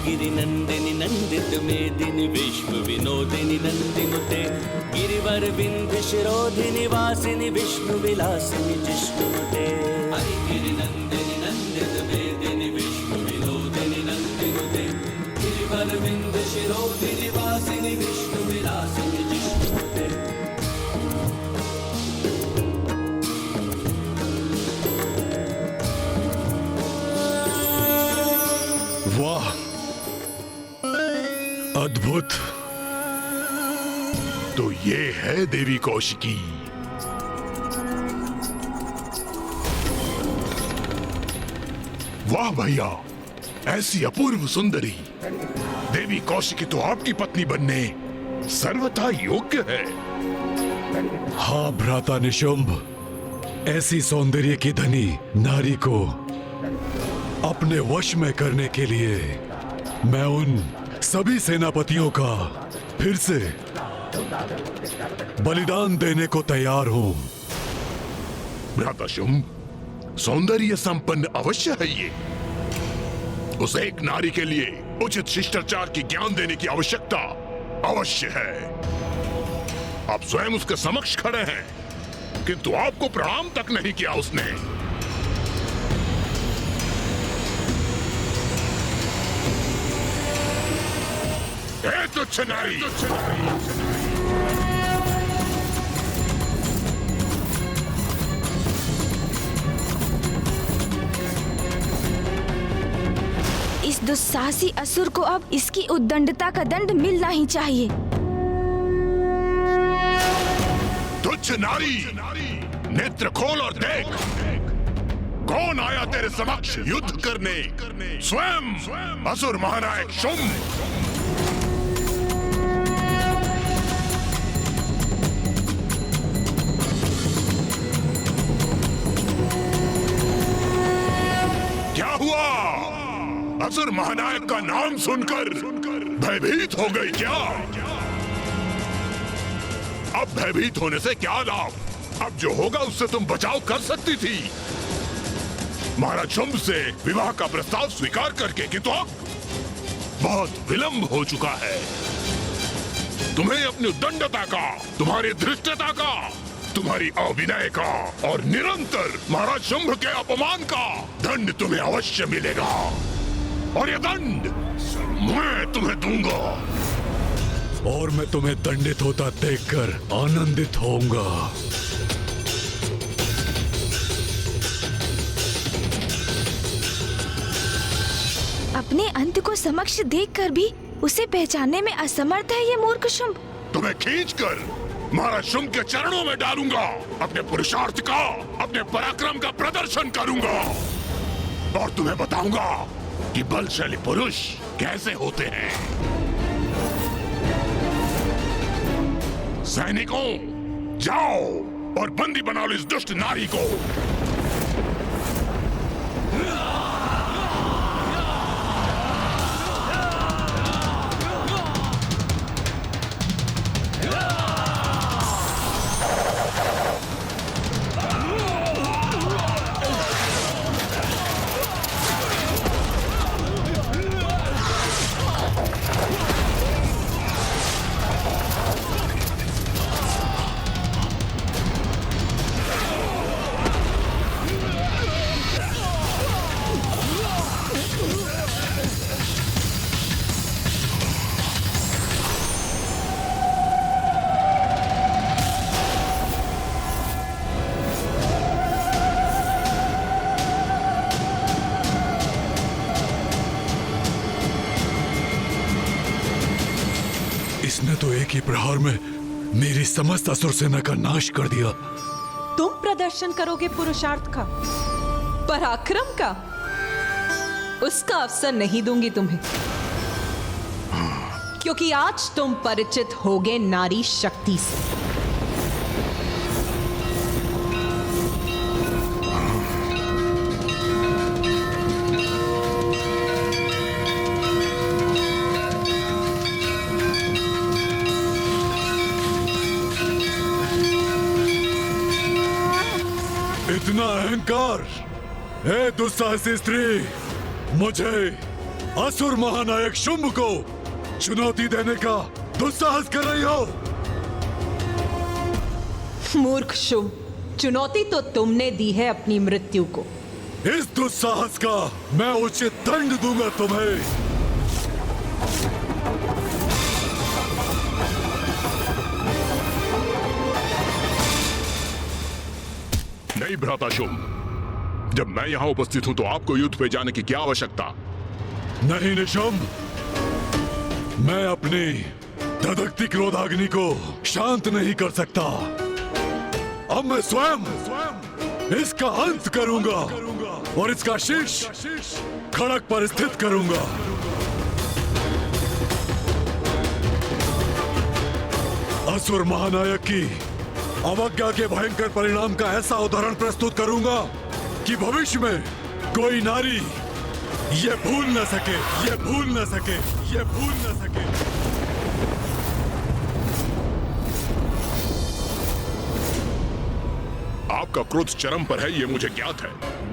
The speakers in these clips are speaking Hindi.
गिरिनंदिनी नंदित मेदिनी विश्व विनोदिनी नंदिनुते गिरिवर विंध्य शिरोधिनी वासिनी विष्णु विलासिनी जिष्णुते। गिरिनंदिनी नंदित मेदिनी विश्व विनोदिनी नंदिनुते गिरिवर विंध्य शिरोधिनी वासिनी विष्णु विलासिनी जिष्णुते। वाह, अद्भुत। तो ये है देवी कौशिकी। वाह भैया, ऐसी अपूर्व सुंदरी देवी कौशिकी तो आपकी पत्नी बनने सर्वथा योग्य है। हाँ भ्राता निशुंभ, ऐसी सौंदर्य की धनी नारी को अपने वश में करने के लिए मैं उन सभी सेनापतियों का फिर से बलिदान देने को तैयार हूं। भ्राता शुंभ, सौंदर्य संपन्न अवश्य है ये। उस एक नारी के लिए उचित शिष्टाचार की ज्ञान देने की आवश्यकता अवश्य है। आप स्वयं उसके समक्ष खड़े हैं, किंतु आपको प्रणाम तक नहीं किया उसने। तुच्छ नारी, इस दुस्साहसी असुर को अब इसकी उद्दंडता का दंड मिलना ही चाहिए। तुच्छ नारी, नेत्र खोल और देख, कौन आया तेरे समक्ष युद्ध करने? स्वयं असुर महानायक शुंभ। क्या हुआ? असुर महानायक का नाम सुनकर भयभीत हो गई क्या? अब भयभीत होने से क्या लाभ? अब जो होगा उससे तुम बचाव कर सकती थी। महाराज शुंभ से विवाह का प्रस्ताव स्वीकार करके, किंतु अब बहुत विलंब हो चुका है। तुम्हें अपनी उद्दंडता का, तुम्हारी धृष्टता का, तुम्हारी अविनय का और निरंतर महाराज शुंभ के अपमान का दंड तुम्हें अवश्य मिलेगा। और ये दंड मैं तुम्हें दूंगा। और मैं तुम्हें दंडित होता देखकर आनंदित होऊंगा। अपने अंत को समक्ष देखकर भी उसे पहचानने में असमर्थ है ये मूर्ख शुंभ। तुम्हें खींचकर महाराज शुंभ के चरणों में डालूंगा। अपने पुरुषार्थ का, अपने पराक्रम का प्रदर्शन करूंगा और तुम्हें बताऊंगा कि बलशाली पुरुष कैसे होते हैं। सैनिकों, जाओ और बंदी बना लो इस दुष्ट नारी को। इसने तो एक ही प्रहार में मेरी समस्त असुर सेना का नाश कर दिया। तुम प्रदर्शन करोगे पुरुषार्थ का, पराक्रम का? उसका अवसर नहीं दूंगी तुम्हें, क्योंकि आज तुम परिचित होगे नारी शक्ति से। इतना अहंकार! हे दुस्साहसी स्त्री, मुझे असुर महानायक शुंभ को चुनौती देने का दुस्साहस कर रही हो? मूर्ख शुंभ, चुनौती तो तुमने दी है अपनी मृत्यु को। इस दुस्साहस का मैं उचित दंड दूंगा तुम्हें। नहीं भ्राता शुंभ, जब मैं यहां उपस्थित हूं तो आपको युद्ध पे जाने की क्या आवश्यकता? नहीं निशुंभ, मैं अपनी धधकती क्रोधाग्नि को शांत नहीं कर सकता। अब मैं स्वयं इसका अंत करूंगा और इसका शीश खड़क पर स्थित करूंगा। असुर महानायक की अवज्ञा के भयंकर परिणाम का ऐसा उदाहरण प्रस्तुत करूंगा कि भविष्य में कोई नारी ये भूल न सके, ये भूल न सके, ये भूल न सके। आपका क्रोध चरम पर है, ये मुझे ज्ञात है,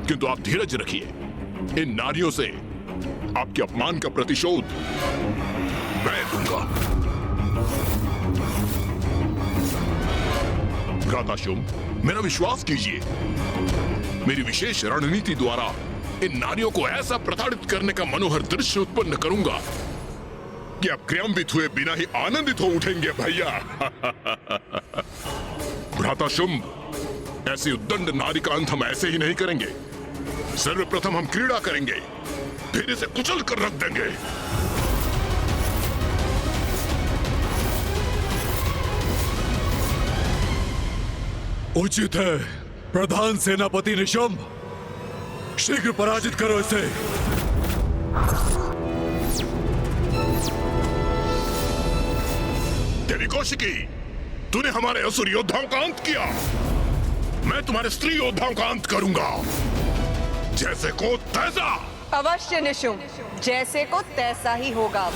किंतु आप धीरज रखिए। इन नारियों से आपके अपमान का प्रतिशोध मैं दूंगा। भ्राता शुंभ, मेरा विश्वास कीजिए, मेरी विशेष रणनीति द्वारा इन नारियों को ऐसा प्रताड़ित करने का मनोहर दृश्य उत्पन्न करूंगा कि आप क्रियान्वित हुए बिना ही आनंदित हो उठेंगे भैया। भ्राता शुंभ, ऐसी उद्दंड नारी का अंत हम ऐसे ही नहीं करेंगे। सर्वप्रथम हम क्रीड़ा करेंगे, फिर इसे कुचल कर रख देंगे। उचित है प्रधान सेनापति निशुंभ, शीघ्र पराजित करो इसे। देवी कौशिकी, तूने हमारे असुर योद्धाओं का अंत किया, मैं तुम्हारे स्त्री योद्धाओं का अंत करूंगा। जैसे को तैसा। अवश्य निशुंभ, जैसे को तैसा ही होगा।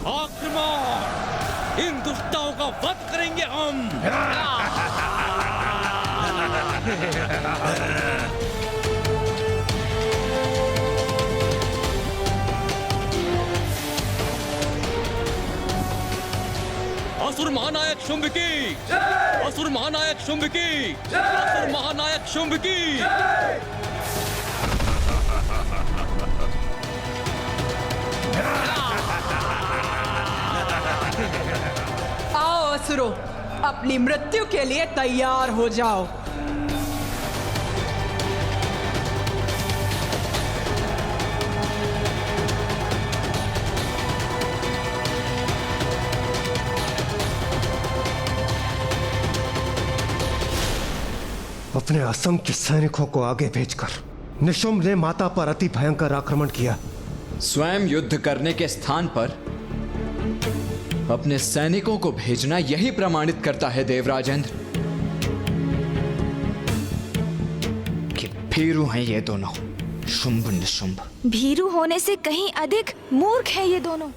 आक्रमण! इन दुष्टों का वध करेंगे हम। असुर महानायक शुंभ की, असुर महानायक शुंभ की, असुर महानायक शुंभ की। आओ असुरों, अपनी मृत्यु के लिए तैयार हो जाओ। अपने असंख्य सैनिकों को आगे भेजकर निशुंभ ने माता पर अति भयंकर आक्रमण किया। स्वयं युद्ध करने के स्थान पर अपने सैनिकों को भेजना यही प्रमाणित करता है देवराजेंद्र कि भीरू हैं ये दोनों, शुंभ निशुंभ। भीरू होने से कहीं अधिक मूर्ख है ये दोनों।